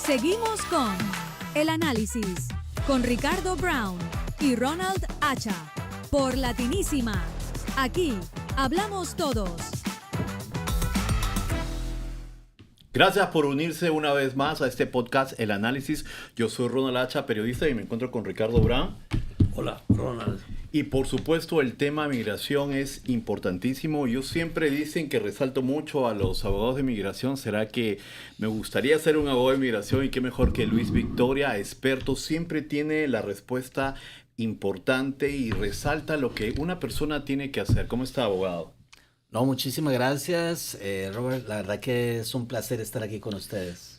Seguimos con El Análisis, con Ricardo Brown y Ronald Acha, por Latinísima. Aquí hablamos todos. Gracias por unirse una vez más a este podcast El Análisis. Yo soy Ronald Acha, periodista, y me encuentro con Ricardo Brown. Hola, Ronald. Y por supuesto el tema migración es importantísimo. Yo siempre dicen que resalto mucho a los abogados de migración. ¿Será que me gustaría ser un abogado de migración? Y qué mejor que Luis Victoria, experto, siempre tiene la respuesta importante y resalta lo que una persona tiene que hacer. ¿Cómo está, abogado? No, muchísimas gracias, Robert. La verdad que es un placer estar aquí con ustedes.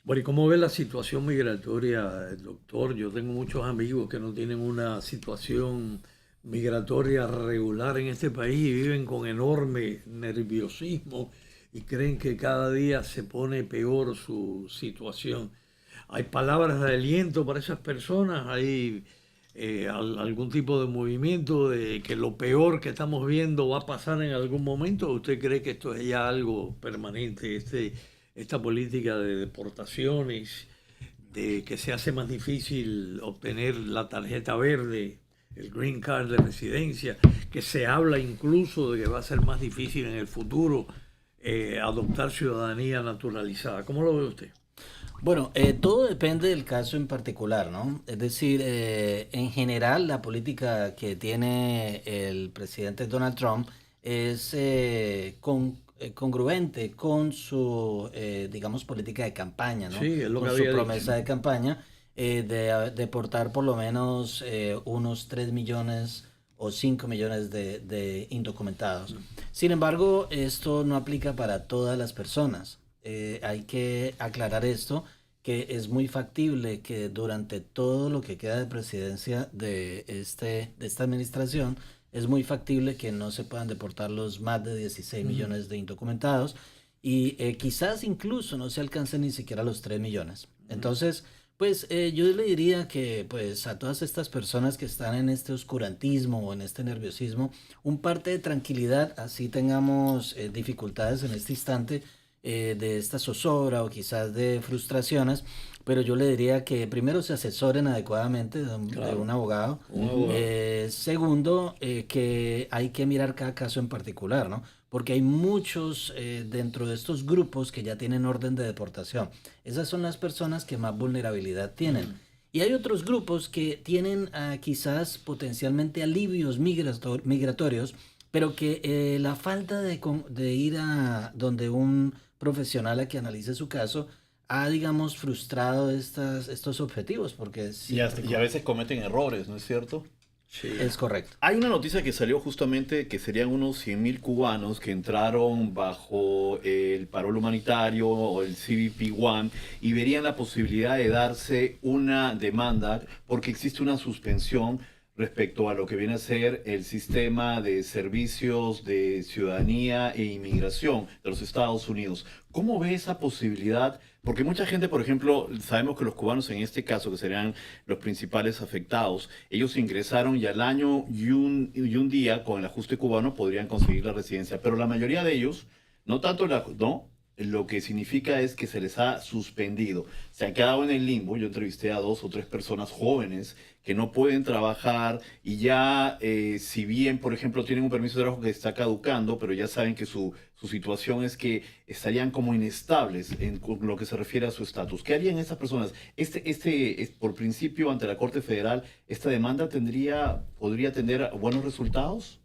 Bueno, ¿y cómo ve la situación migratoria, doctor? Yo tengo muchos amigos que no tienen una situación migratoria regular en este país y viven con enorme nerviosismo y creen que cada día se pone peor su situación. ¿Hay palabras de aliento para esas personas? ¿Hay algún tipo de movimiento de que lo peor que estamos viendo va a pasar en algún momento? ¿O usted cree que esto es ya algo permanente, esta política de deportaciones, de que se hace más difícil obtener la tarjeta verde, el green card de residencia, que se habla incluso de que va a ser más difícil en el futuro adoptar ciudadanía naturalizada? ¿Cómo lo ve usted? Bueno, todo depende del caso en particular, ¿no? Es decir, en general la política que tiene el presidente Donald Trump es congruente con su, digamos, política de campaña, ¿no? Sí, es lo con que su había promesa dicho. de campaña de deportar por lo menos unos 3 millones o 5 millones de indocumentados. Sin embargo, esto no aplica para todas las personas. Hay que aclarar esto, que es muy factible que durante todo lo que queda de presidencia de esta administración, es muy factible que no se puedan deportar los más de 16 millones de indocumentados y quizás incluso no se alcancen ni siquiera los 3 millones. Entonces, pues yo le diría que pues a todas estas personas que están en este oscurantismo o en este nerviosismo, un parte de tranquilidad, así tengamos dificultades en este instante, de esta zozobra o quizás de frustraciones, pero yo le diría que primero se asesoren adecuadamente de un abogado. Segundo, que hay que mirar cada caso en particular, ¿no? Porque hay muchos dentro de estos grupos que ya tienen orden de deportación. Esas son las personas que más vulnerabilidad tienen. Y hay otros grupos que tienen quizás potencialmente alivios migratorios, pero que la falta de ir a donde un profesional a que analice su caso ha, digamos, frustrado estos objetivos, porque Y a veces cometen errores, ¿no es cierto? Sí. es correcto. Hay una noticia que salió justamente que serían unos 100.000 cubanos que entraron bajo el parol humanitario o el CBP-1 y verían la posibilidad de darse una demanda porque existe una suspensión respecto a lo que viene a ser el sistema de servicios de ciudadanía e inmigración de los Estados Unidos. ¿Cómo ve esa posibilidad? Porque mucha gente, por ejemplo, sabemos que los cubanos en este caso, que serían los principales afectados, ellos ingresaron y al año y un día con el ajuste cubano podrían conseguir la residencia. Pero la mayoría de ellos, no tanto lo que significa es que se les ha suspendido. Se han quedado en el limbo. Yo entrevisté a 2 o 3 personas jóvenes que no pueden trabajar y ya, si bien, por ejemplo, tienen un permiso de trabajo que está caducando, pero ya saben que su situación es que estarían como inestables en lo que se refiere a su estatus. ¿Qué harían esas personas? Por principio, ante la Corte Federal, ¿esta demanda podría tener buenos resultados?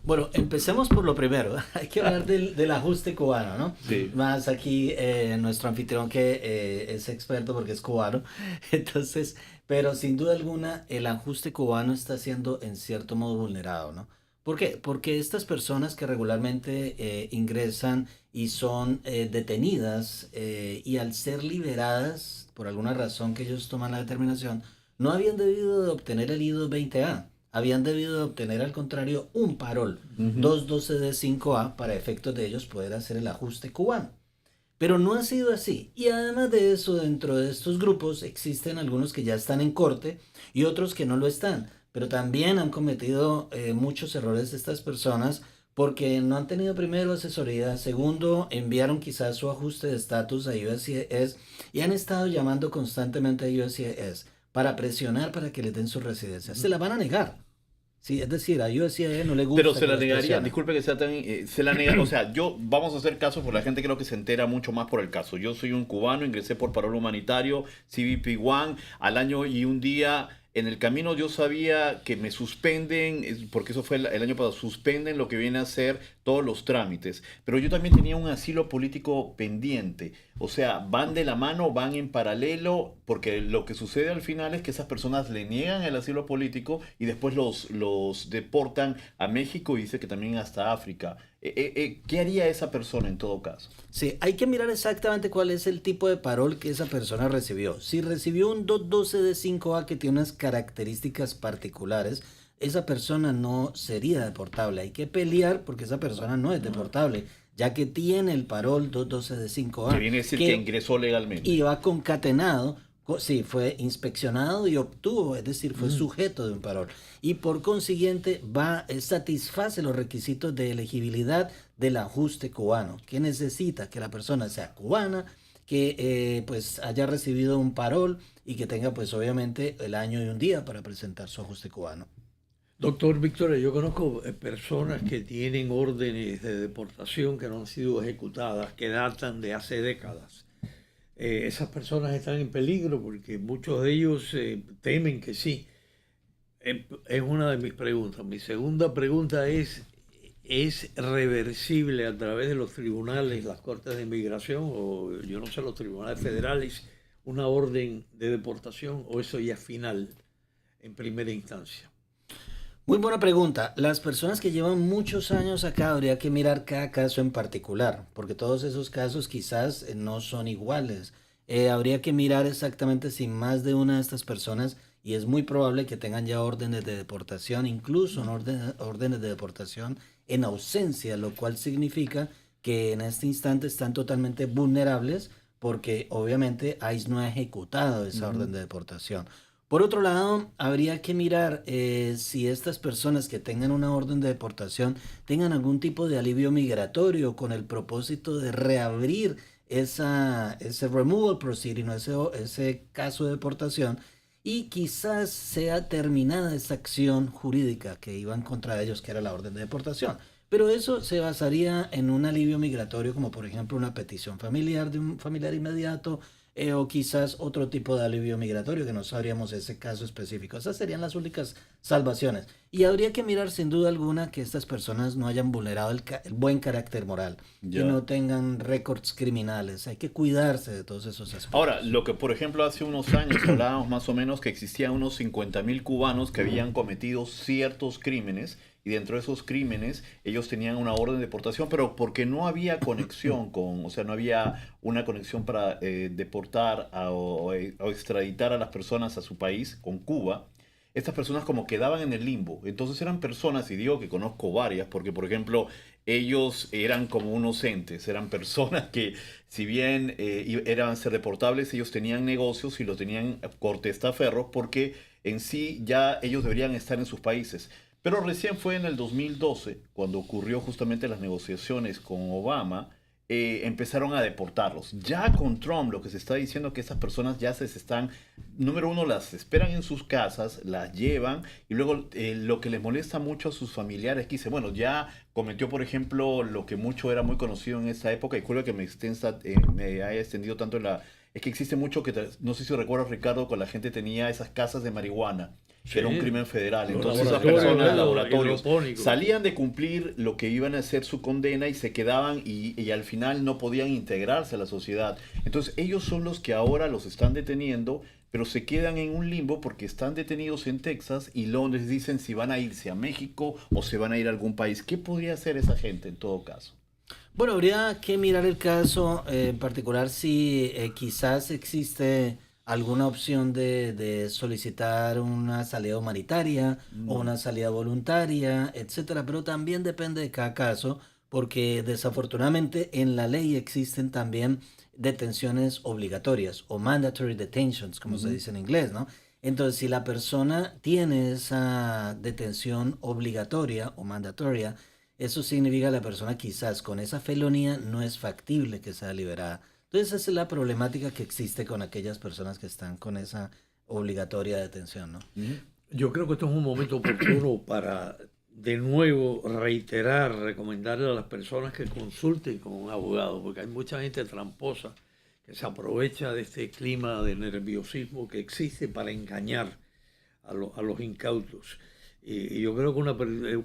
Bueno, empecemos por lo primero. Hay que hablar del ajuste cubano, ¿no? Sí. Más aquí nuestro anfitrión que es experto porque es cubano. Entonces, pero sin duda alguna el ajuste cubano está siendo en cierto modo vulnerado, ¿no? ¿Por qué? Porque estas personas que regularmente ingresan y son detenidas y al ser liberadas, por alguna razón que ellos toman la determinación, no habían debido de obtener el I-220A. Habían debido de obtener, al contrario, un parol 212D5A para efectos de ellos poder hacer el ajuste cubano. Pero no ha sido así. Y además de eso, dentro de estos grupos existen algunos que ya están en corte y otros que no lo están. Pero también han cometido muchos errores estas personas porque no han tenido primero asesoría, segundo, enviaron quizás su ajuste de estatus a USCIS y han estado llamando constantemente a USCIS para presionar para que les den su residencia. Se la van a negar. Sí, es decir, a USCIS no le gusta. Pero se que la los negaría, presionen. disculpe que sea tan... se la nega, o sea, vamos a hacer caso por la gente creo que se entera mucho más por el caso. Yo soy un cubano, ingresé por parol humanitario, CBP-1, al año y un día... En el camino yo sabía que me suspenden, porque eso fue el año pasado, suspenden lo que viene a ser todos los trámites. Pero yo también tenía un asilo político pendiente. O sea, van de la mano, van en paralelo, porque lo que sucede al final es que esas personas le niegan el asilo político y después los deportan a México y dice que también hasta África. ¿Qué haría esa persona en todo caso? Sí, hay que mirar exactamente cuál es el tipo de parol que esa persona recibió. Si recibió un 212 de 5A que tiene unas características particulares, esa persona no sería deportable. Hay que pelear porque esa persona no es deportable, ya que tiene el parol 212 de 5A. Que viene a decir que ingresó legalmente. Y va concatenado. Sí, fue inspeccionado y obtuvo, es decir, fue sujeto de un parol. Y por consiguiente satisface los requisitos de elegibilidad del ajuste cubano, que necesita que la persona sea cubana, que pues haya recibido un parol y que tenga pues obviamente el año y un día para presentar su ajuste cubano. Doctor Víctor, yo conozco personas que tienen órdenes de deportación que no han sido ejecutadas, que datan de hace décadas. Esas personas están en peligro porque muchos de ellos temen que sí. Es una de mis preguntas. Mi segunda pregunta ¿es reversible a través de los tribunales, las cortes de inmigración o yo no sé, los tribunales federales, una orden de deportación o eso ya es final en primera instancia? Muy buena pregunta. Las personas que llevan muchos años acá habría que mirar cada caso en particular, porque todos esos casos quizás no son iguales. Habría que mirar exactamente si más de una de estas personas, y es muy probable que tengan ya órdenes de deportación, incluso órdenes de deportación en ausencia, lo cual significa que en este instante están totalmente vulnerables porque obviamente ICE no ha ejecutado esa orden de deportación. Por otro lado, habría que mirar si estas personas que tengan una orden de deportación tengan algún tipo de alivio migratorio con el propósito de reabrir ese removal proceeding o ese caso de deportación y quizás sea terminada esa acción jurídica que iban contra ellos, que era la orden de deportación. Pero eso se basaría en un alivio migratorio como por ejemplo una petición familiar de un familiar inmediato, o quizás otro tipo de alivio migratorio que no sabríamos ese caso específico. Esas serían las únicas salvaciones. Y habría que mirar sin duda alguna que estas personas no hayan vulnerado el buen carácter moral, que no tengan récords criminales. Hay que cuidarse de todos esos aspectos. Ahora, lo que por ejemplo hace unos años hablábamos más o menos que existían unos 50.000 cubanos que habían cometido ciertos crímenes y dentro de esos crímenes ellos tenían una orden de deportación, pero porque no había conexión o sea, no había una conexión para deportar o extraditar a las personas a su país con Cuba, estas personas como quedaban en el limbo. Entonces eran personas, y digo que conozco varias, porque por ejemplo ellos eran como unos entes, eran personas que si bien eran ser deportables, ellos tenían negocios y lo tenían cortestaferros porque en sí ya ellos deberían estar en sus países. Pero recién fue en el 2012, cuando ocurrió justamente las negociaciones con Obama, empezaron a deportarlos. Ya con Trump lo que se está diciendo es que esas personas ya se están, número uno, las esperan en sus casas, las llevan, y luego lo que les molesta mucho a sus familiares, que dice, bueno, ya cometió, por ejemplo, lo que mucho era muy conocido en esa época, y disculpa que me haya extendido tanto es que existe mucho que, no sé si recuerdas, Ricardo, con la gente tenía esas casas de marihuana, que era un crimen federal. Entonces esas personas, laboratorios, salían de cumplir lo que iban a hacer su condena y se quedaban y al final no podían integrarse a la sociedad. Entonces ellos son los que ahora los están deteniendo, pero se quedan en un limbo porque están detenidos en Texas y luego les dicen si van a irse a México o se van a ir a algún país. ¿Qué podría hacer esa gente en todo caso? Bueno, habría que mirar el caso en particular si quizás existe alguna opción de solicitar una salida humanitaria o una salida voluntaria, etcétera, pero también depende de cada caso, porque desafortunadamente en la ley existen también detenciones obligatorias o mandatory detentions, como se dice en inglés, ¿no? Entonces, si la persona tiene esa detención obligatoria o mandatoria, eso significa que la persona quizás con esa felonía no es factible que sea liberada. Entonces esa es la problemática que existe con aquellas personas que están con esa obligatoria detención, ¿no? Yo creo que esto es un momento oportuno para de nuevo reiterar, recomendarle a las personas que consulten con un abogado, porque hay mucha gente tramposa que se aprovecha de este clima de nerviosismo que existe para engañar a los incautos. Y yo creo que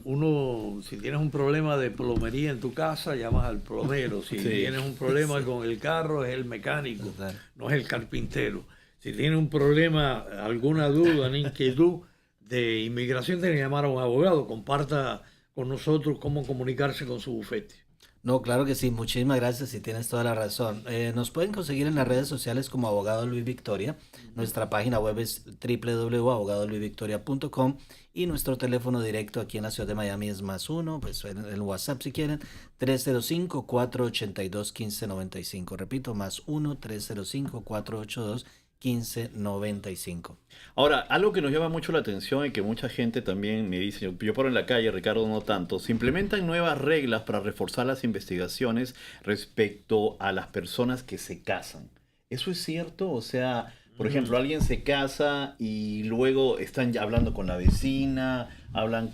uno, si tienes un problema de plomería en tu casa, llamas al plomero. Si tienes un problema con el carro, es el mecánico, no es el carpintero. Si tienes un problema, alguna duda, una inquietud de inmigración, tiene que llamar a un abogado. Comparta con nosotros cómo comunicarse con su bufete. No, claro que sí, muchísimas gracias y tienes toda la razón. Nos pueden conseguir en las redes sociales como Abogado Luis Victoria. Nuestra página web es www.abogadoluisvictoria.com y nuestro teléfono directo aquí en la ciudad de Miami es +1, pues en el WhatsApp si quieren, 305-482-1595. Repito, +1, 305-482-1595. Ahora, algo que nos llama mucho la atención y que mucha gente también me dice, yo paro en la calle, Ricardo no tanto, se implementan nuevas reglas para reforzar las investigaciones respecto a las personas que se casan. ¿Eso es cierto? O sea, por ejemplo, alguien se casa y luego están ya hablando con la vecina, hablan,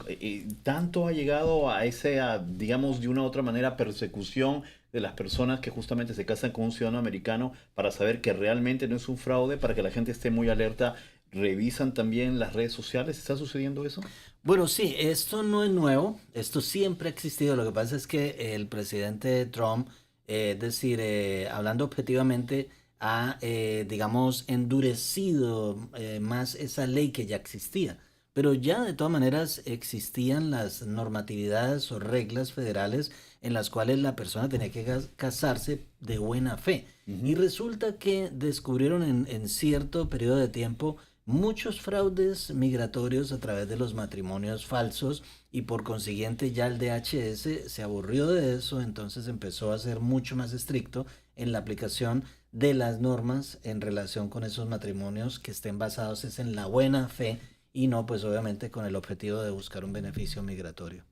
tanto ha llegado a esa, digamos, de una u otra manera, persecución de las personas que justamente se casan con un ciudadano americano para saber que realmente no es un fraude, para que la gente esté muy alerta. ¿Revisan también las redes sociales? ¿Está sucediendo eso? Bueno, sí, esto no es nuevo, esto siempre ha existido. Lo que pasa es que el presidente Trump, hablando objetivamente, ha, digamos, endurecido más esa ley que ya existía. Pero ya de todas maneras existían las normatividades o reglas federales en las cuales la persona tenía que casarse de buena fe. Y resulta que descubrieron en cierto periodo de tiempo muchos fraudes migratorios a través de los matrimonios falsos y por consiguiente ya el DHS se aburrió de eso, entonces empezó a ser mucho más estricto en la aplicación de las normas en relación con esos matrimonios que estén basados en la buena fe y no pues obviamente con el objetivo de buscar un beneficio migratorio.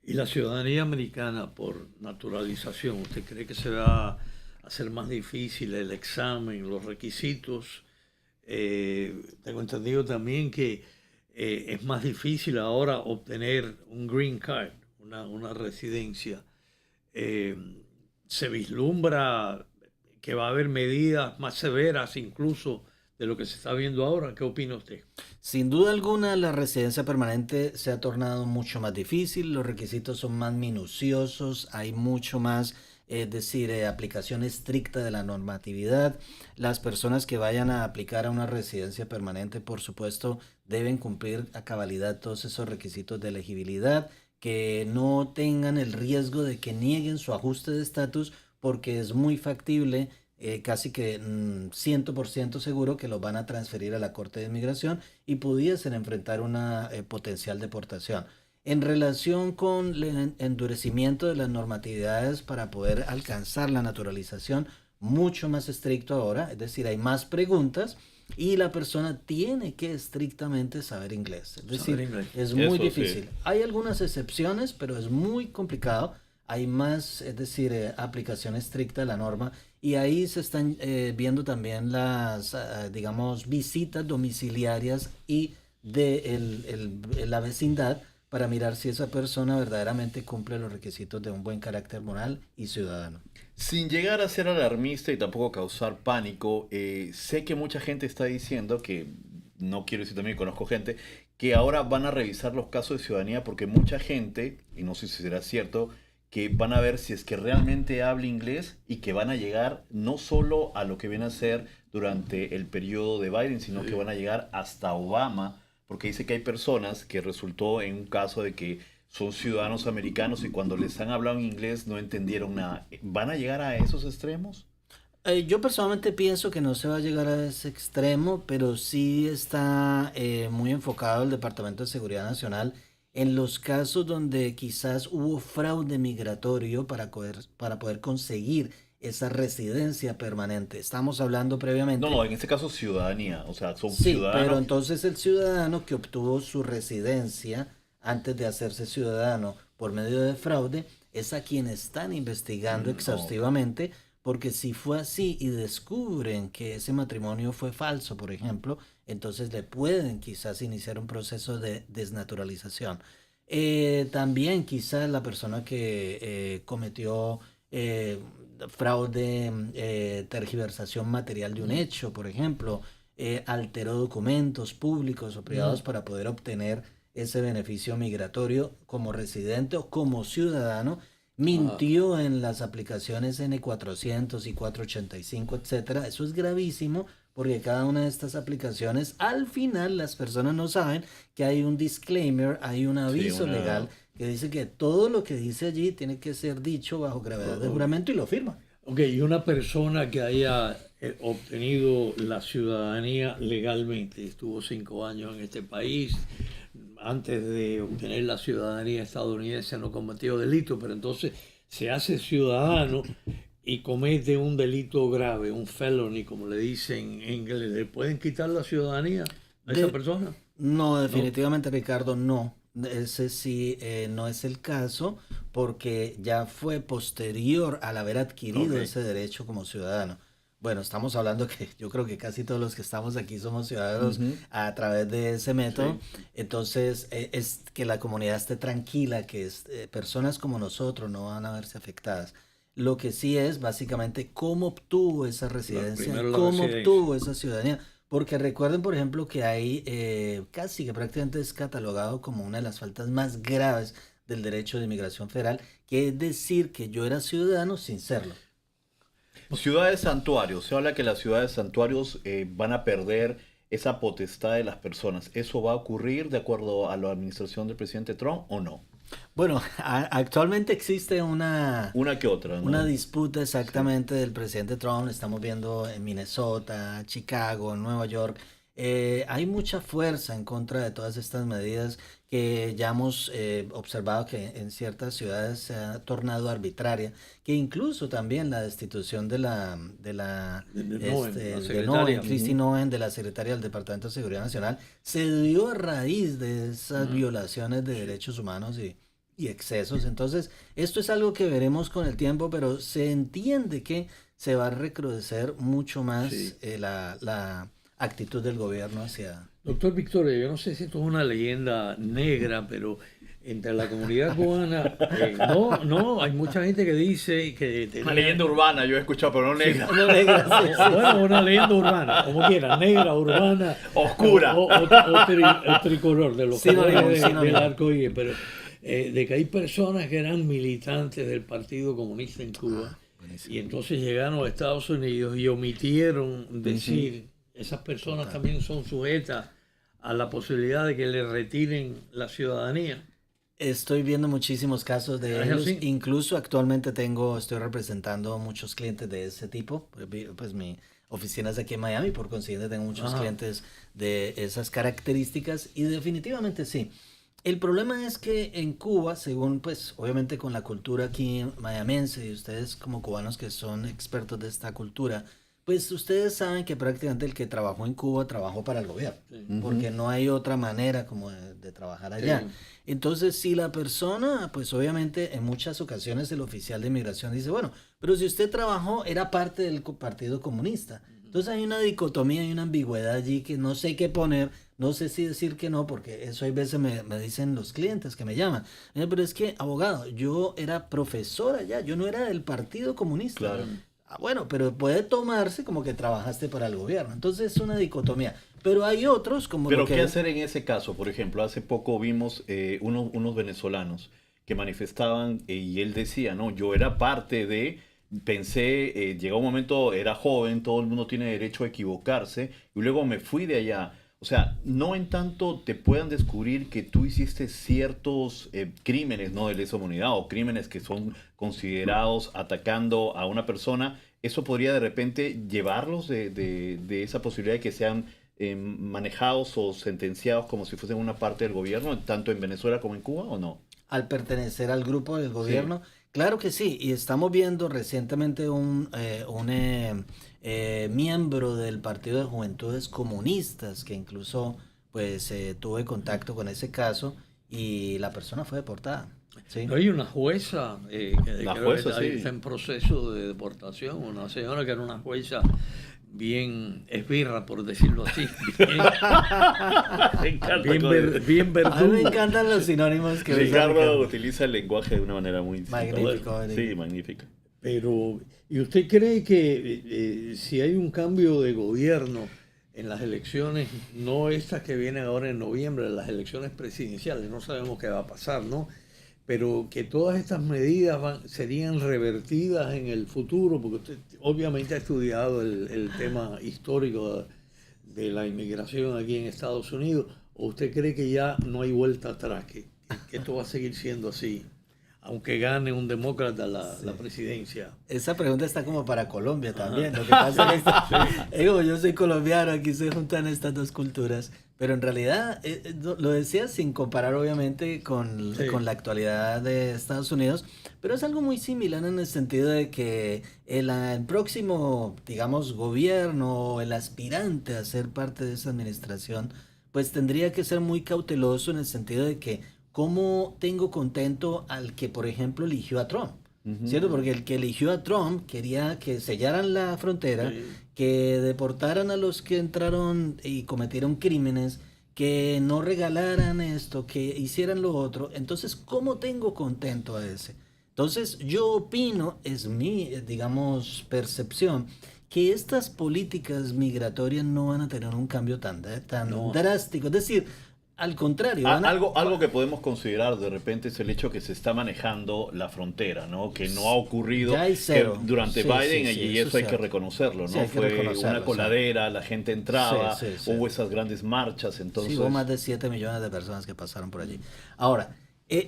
¿Y la ciudadanía americana por naturalización, usted cree que se va a hacer más difícil el examen, los requisitos? Tengo entendido también que es más difícil ahora obtener un green card, una residencia. Se vislumbra que va a haber medidas más severas incluso de lo que se está viendo ahora. ¿Qué opina usted? Sin duda alguna, la residencia permanente se ha tornado mucho más difícil, los requisitos son más minuciosos, hay mucho más, aplicación estricta de la normatividad. Las personas que vayan a aplicar a una residencia permanente, por supuesto, deben cumplir a cabalidad todos esos requisitos de elegibilidad, que no tengan el riesgo de que nieguen su ajuste de estatus, porque es muy factible, casi que 100% seguro que los van a transferir a la Corte de Inmigración y pudiesen enfrentar una potencial deportación. En relación con el endurecimiento de las normatividades para poder alcanzar la naturalización, mucho más estricto ahora, es decir, hay más preguntas y la persona tiene que estrictamente saber inglés. Es decir, es muy difícil. Sí. Hay algunas excepciones, pero es muy complicado. Hay más, aplicación estricta de la norma y ahí se están viendo también las, visitas domiciliarias y de la vecindad para mirar si esa persona verdaderamente cumple los requisitos de un buen carácter moral y ciudadano. Sin llegar a ser alarmista y tampoco causar pánico, sé que mucha gente está diciendo que, no quiero decir también, conozco gente, que ahora van a revisar los casos de ciudadanía porque mucha gente, y no sé si será cierto, que van a ver si es que realmente habla inglés y que van a llegar no solo a lo que viene a ser durante el periodo de Biden, sino que van a llegar hasta Obama, porque dice que hay personas que resultó en un caso de que son ciudadanos americanos y cuando les han hablado en inglés no entendieron nada. ¿Van a llegar a esos extremos? Yo personalmente pienso que no se va a llegar a ese extremo, pero sí está muy enfocado el Departamento de Seguridad Nacional en los casos donde quizás hubo fraude migratorio para poder conseguir esa residencia permanente. Estamos hablando previamente... No, en este caso ciudadanía, o sea, son sí, ciudadanos... pero entonces el ciudadano que obtuvo su residencia antes de hacerse ciudadano por medio de fraude, es a quien están investigando exhaustivamente, porque si fue así y descubren que ese matrimonio fue falso, por ejemplo, entonces le pueden quizás iniciar un proceso de desnaturalización. También quizás la persona que cometió fraude, tergiversación material de un hecho, por ejemplo, alteró documentos públicos o privados para poder obtener ese beneficio migratorio como residente o como ciudadano, mintió en las aplicaciones N400 y 485, etcétera. Eso es gravísimo, porque cada una de estas aplicaciones, al final las personas no saben que hay un disclaimer, hay un aviso legal que dice que todo lo que dice allí tiene que ser dicho bajo gravedad de juramento y lo firma. Ok, y una persona que haya obtenido la ciudadanía legalmente, estuvo 5 años en este país, antes de obtener la ciudadanía estadounidense no cometió delito, pero entonces se hace ciudadano y comete un delito grave, un felony, como le dicen en inglés, ¿le pueden quitar la ciudadanía a esa persona? No, definitivamente, ¿no? Ricardo, no. Ese sí no es el caso, porque ya fue posterior al haber adquirido ese derecho como ciudadano. Bueno, estamos hablando que yo creo que casi todos los que estamos aquí somos ciudadanos a través de ese método. Sí. Entonces, es que la comunidad esté tranquila, que personas como nosotros no van a verse afectadas. Lo que sí es básicamente cómo obtuvo esa residencia, cómo obtuvo esa ciudadanía. Porque recuerden, por ejemplo, que hay casi que prácticamente es catalogado como una de las faltas más graves del derecho de inmigración federal, que es decir que yo era ciudadano sin serlo. Ciudades santuarios. Se habla que las ciudades santuarios van a perder esa potestad de las personas. ¿Eso va a ocurrir de acuerdo a la administración del presidente Trump o no? Bueno, actualmente existe una que otra, ¿no? Una disputa exactamente del presidente Trump. Estamos viendo en Minnesota, Chicago, en Nueva York. Hay mucha fuerza en contra de todas estas medidas que ya hemos observado que en ciertas ciudades se ha tornado arbitraria, que incluso también la destitución de Kristi Noem, de la secretaria del Departamento de Seguridad Nacional, se dio a raíz de esas violaciones de derechos humanos y excesos. Entonces, esto es algo que veremos con el tiempo, pero se entiende que se va a recrudecer mucho más la actitud del gobierno hacia... Doctor Victoria, yo no sé si esto es una leyenda negra, pero entre la comunidad cubana, hay mucha gente que dice que... Una leyenda urbana, yo he escuchado, pero no negra. Una negra, Bueno, una leyenda urbana, como quieran, negra, urbana, oscura. O tricolor, de los colores del arco iris, pero de que hay personas que eran militantes del Partido Comunista en Cuba, y entonces llegaron a Estados Unidos y omitieron decir... Esas personas también son sujetas a la posibilidad de que le retiren la ciudadanía. Estoy viendo muchísimos casos de ellos. Incluso actualmente estoy representando muchos clientes de ese tipo. Pues mi oficina es aquí en Miami, por consiguiente tengo muchos clientes de esas características y definitivamente sí. El problema es que en Cuba, según pues obviamente con la cultura aquí mayamense y ustedes como cubanos que son expertos de esta cultura, pues ustedes saben que prácticamente el que trabajó en Cuba trabajó para el gobierno, porque no hay otra manera como de trabajar allá. Sí. Entonces, si la persona, pues obviamente en muchas ocasiones el oficial de inmigración dice, bueno, pero si usted trabajó, era parte del Partido Comunista. Entonces hay una dicotomía y una ambigüedad allí que no sé qué poner, no sé si decir que no, porque eso hay veces me dicen los clientes que me llaman. Pero es que, abogado, yo era profesor allá, yo no era del Partido Comunista. Claro. Bueno, pero puede tomarse como que trabajaste para el gobierno. Entonces es una dicotomía. Pero hay otros como... Pero ¿qué hacer en ese caso? Por ejemplo, hace poco vimos unos venezolanos que manifestaban y él decía, no, yo era parte de... Pensé, llegó un momento, era joven, todo el mundo tiene derecho a equivocarse y luego me fui de allá. O sea, no en tanto te puedan descubrir que tú hiciste ciertos crímenes, ¿no?, de lesa humanidad o crímenes que son considerados atacando a una persona, eso podría de repente llevarlos de esa posibilidad de que sean manejados o sentenciados como si fuesen una parte del gobierno, tanto en Venezuela como en Cuba, ¿o no? Al pertenecer al grupo del gobierno, sí. Claro que sí, y estamos viendo recientemente un miembro del Partido de Juventudes Comunistas, que incluso pues tuve contacto con ese caso y la persona fue deportada. ¿sí? No hay una jueza que La creo jueza, que sí. está en proceso de deportación, una señora que era una jueza bien esbirra, por decirlo así, bien, Me encanta bien, cómo- bien A mí me verduga. encantan los sinónimos que usa Ricardo Ricardo. utiliza el lenguaje de una manera muy Magnífico. Sí, magnífica. Pero, ¿y usted cree que si hay un cambio de gobierno en las elecciones, no estas que vienen ahora en noviembre, las elecciones presidenciales, no sabemos qué va a pasar, ¿no? Pero que todas estas medidas serían revertidas en el futuro, porque usted obviamente ha estudiado el tema histórico de la inmigración aquí en Estados Unidos, ¿o usted cree que ya no hay vuelta atrás, que esto va a seguir siendo así, aunque gane un demócrata la presidencia? Esa pregunta está como para Colombia también. Lo que pasa es que yo soy colombiano, aquí se juntan estas dos culturas, pero en realidad lo decía sin comparar obviamente con la actualidad de Estados Unidos, pero es algo muy similar en el sentido de que el próximo, digamos, gobierno, el aspirante a ser parte de esa administración, pues tendría que ser muy cauteloso en el sentido de que cómo tengo contento al que, por ejemplo, eligió a Trump. ¿Cierto? Porque el que eligió a Trump quería que sellaran la frontera, Sí. que deportaran a los que entraron y cometieron crímenes, que no regalaran esto, que hicieran lo otro. Entonces, ¿cómo tengo contento a ese? Entonces, yo opino, es mi, digamos, percepción, que estas políticas migratorias no van a tener un cambio tan No. drástico. Es decir, al contrario, van a- Algo que podemos considerar de repente es el hecho que se está manejando la frontera, ¿no? Que no ha ocurrido Ya hay cero. que durante Sí, Biden, sí, sí, y eso eso hay es que cierto. reconocerlo, ¿no? Sí, hay que Fue reconocerlo, una coladera, la gente entraba, Sí, sí, sí. hubo esas grandes marchas, entonces... Sí, hubo más de 7 millones de personas que pasaron por allí. Ahora,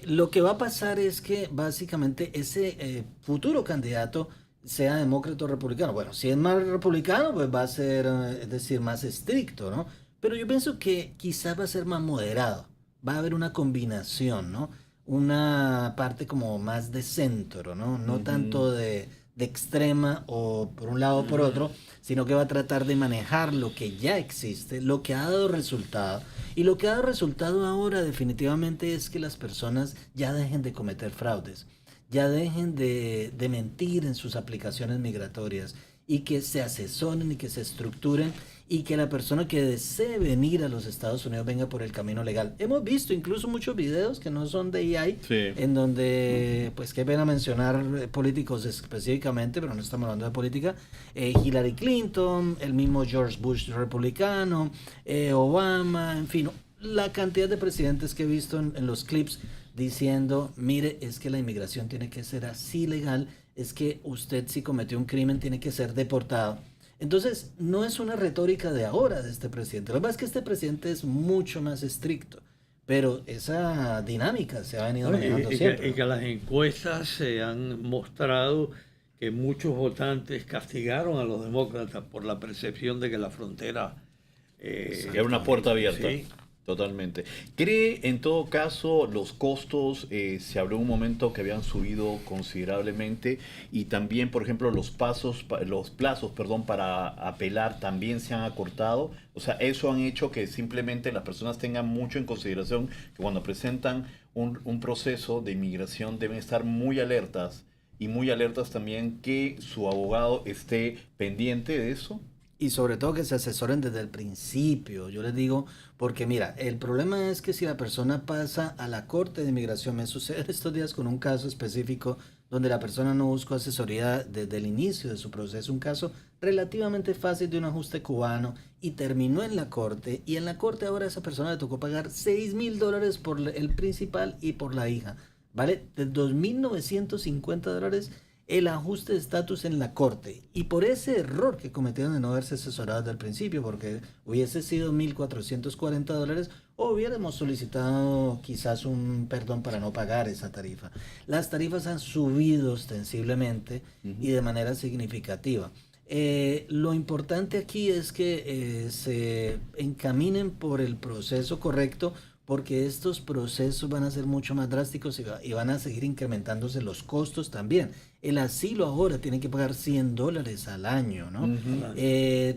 lo que va a pasar es que básicamente ese futuro candidato sea demócrata o republicano. Bueno, si es más republicano, pues va a ser, es decir, más estricto, ¿no? Pero yo pienso que quizás va a ser más moderado. Va a haber una combinación, ¿no? Una parte como más de centro, ¿no? No tanto de extrema o por un lado o por otro, sino que va a tratar de manejar lo que ya existe, lo que ha dado resultado. Y lo que ha dado resultado ahora definitivamente es que las personas ya dejen de cometer fraudes, ya dejen de mentir en sus aplicaciones migratorias y que se asesoren y que se estructuren y que la persona que desee venir a los Estados Unidos venga por el camino legal. Hemos visto incluso muchos videos que no son de EI, Sí. en donde, pues qué pena mencionar políticos específicamente, pero no estamos hablando de política, Hillary Clinton, el mismo George Bush republicano, Obama, en fin, la cantidad de presidentes que he visto en los clips diciendo, mire, es que la inmigración tiene que ser así legal, es que usted si cometió un crimen tiene que ser deportado. Entonces, no es una retórica de ahora de este presidente. Lo que pasa es que este presidente es mucho más estricto, pero esa dinámica se ha venido manejando siempre. Y que las encuestas se han mostrado que muchos votantes castigaron a los demócratas por la percepción de que la frontera... Era una puerta abierta. Sí. Totalmente. ¿Cree en todo caso los costos, se habló en un momento que habían subido considerablemente, y también, por ejemplo, los plazos, para apelar también se han acortado? O sea, eso han hecho que simplemente las personas tengan mucho en consideración que cuando presentan un proceso de inmigración deben estar muy alertas, y muy alertas también que su abogado esté pendiente de eso. Y sobre todo que se asesoren desde el principio, yo les digo, porque mira, el problema es que si la persona pasa a la Corte de Inmigración, me sucede estos días con un caso específico donde la persona no buscó asesoría desde el inicio de su proceso, un caso relativamente fácil de un ajuste cubano, y terminó en la Corte, y en la Corte ahora a esa persona le tocó pagar $6,000 por el principal y por la hija, ¿vale? De $2,950 el ajuste de estatus en la Corte, y por ese error que cometieron de no haberse asesorado desde el principio, porque hubiese sido $1,440 o hubiéramos solicitado quizás un perdón para no pagar esa tarifa. Las tarifas han subido ostensiblemente y de manera significativa. Lo importante aquí es que se encaminen por el proceso correcto, porque estos procesos van a ser mucho más drásticos y van a seguir incrementándose los costos también. El asilo ahora tiene que pagar $100 al año, ¿no?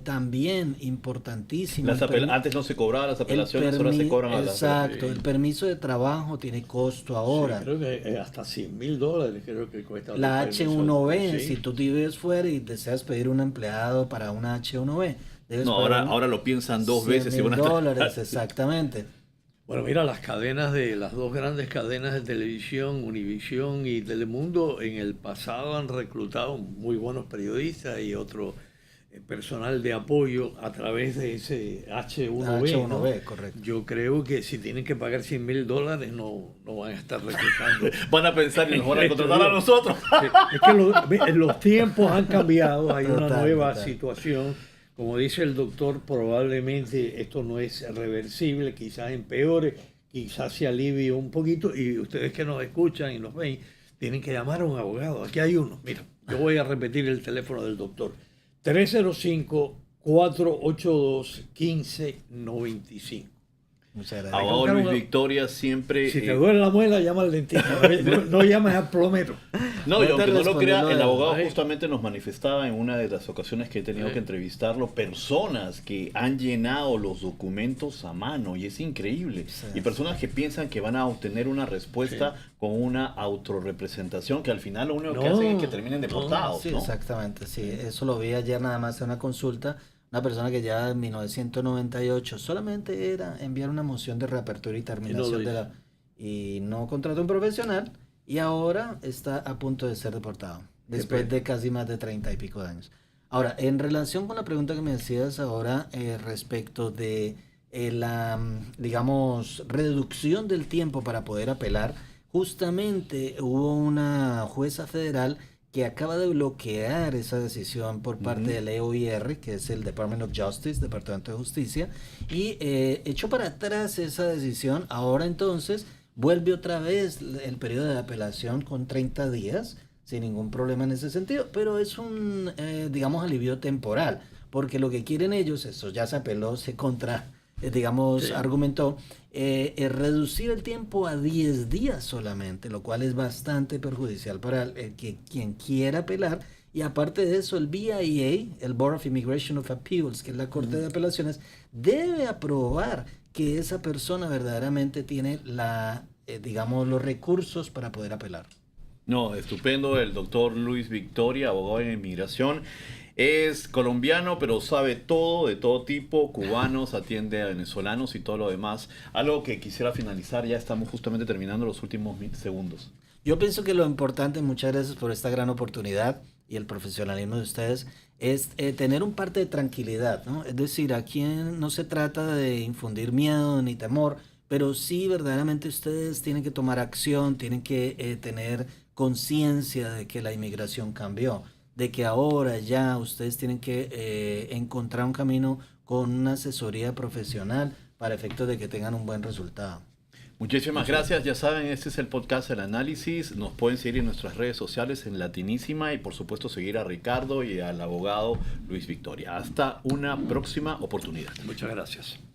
También importantísimo. Antes no se cobraban las apelaciones, ahora se cobran a las... Exacto, el permiso de trabajo tiene costo ahora. Sí, creo que hasta $100,000 creo que cuesta. La H1B, sí. si tú vives fuera y deseas pedir un empleado para una H1B, debes No, pagar ahora lo piensan dos veces y van a $100,000, exactamente. Bueno, mira, las dos grandes cadenas de televisión, Univisión y Telemundo, en el pasado han reclutado muy buenos periodistas y otro personal de apoyo a través de ese H1B. H1B, ¿no? correcto. Yo creo que si tienen que pagar $100,000 no van a estar reclutando. Van a pensar y nos van a contratar a nosotros. Es que los tiempos han cambiado, hay una nueva Total. situación. Como dice el doctor, probablemente esto no es reversible, quizás empeore, quizás se alivie un poquito, y ustedes que nos escuchan y nos ven, tienen que llamar a un abogado. Aquí hay uno. Mira, yo voy a repetir el teléfono del doctor. 305-482-1595. Muchas gracias. Abogado Luis Victoria siempre... Si te duele la muela, llama al dentista. No llames al plomero. No, y No te aunque no lo crea, respondió el abogado Ay. justamente nos manifestaba en una de las ocasiones que he tenido que entrevistarlo, personas que han llenado los documentos a mano, y es increíble. Sí. Y personas que piensan que van a obtener una respuesta con una autorrepresentación, que al final lo único que No, hacen es que terminen deportados, Sí, ¿no? exactamente, sí. Eso lo vi ayer nada más en una consulta. Una persona que ya en 1998 solamente era enviar una moción de reapertura y terminación y no contrató un profesional, y ahora está a punto de ser deportado después de casi más de 30 y pico de años. Ahora, en relación con la pregunta que me decías ahora respecto de la, digamos, reducción del tiempo para poder apelar, justamente hubo una jueza federal que acaba de bloquear esa decisión por parte del EOIR, que es el Department of Justice, Departamento de Justicia, y echó para atrás esa decisión. Ahora entonces vuelve otra vez el periodo de apelación con 30 días, sin ningún problema en ese sentido, pero es un, digamos, alivio temporal, porque lo que quieren ellos, eso ya se apeló, se argumentó, reducir el tiempo a 10 días solamente, lo cual es bastante perjudicial para quien quiera apelar. Y aparte de eso, el BIA, el Board of Immigration of Appeals, que es la Corte de Apelaciones, debe aprobar que esa persona verdaderamente tiene los recursos para poder apelar. No, estupendo. El doctor Luis Victoria, abogado en inmigración. Es colombiano, pero sabe todo, de todo tipo, cubanos, atiende a venezolanos y todo lo demás. Algo que quisiera finalizar, ya estamos justamente terminando los últimos segundos. Yo pienso que lo importante, muchas gracias por esta gran oportunidad y el profesionalismo de ustedes, es tener un parte de tranquilidad, ¿no? Es decir, aquí no se trata de infundir miedo ni temor, pero sí verdaderamente ustedes tienen que tomar acción, tienen que tener conciencia de que la inmigración cambió, de que ahora ya ustedes tienen que encontrar un camino con una asesoría profesional para efectos de que tengan un buen resultado. Muchísimas gracias. Ya saben, este es el podcast El Análisis. Nos pueden seguir en nuestras redes sociales en Latinísima y por supuesto seguir a Ricardo y al abogado Luis Victoria. Hasta una próxima oportunidad. Muchas gracias.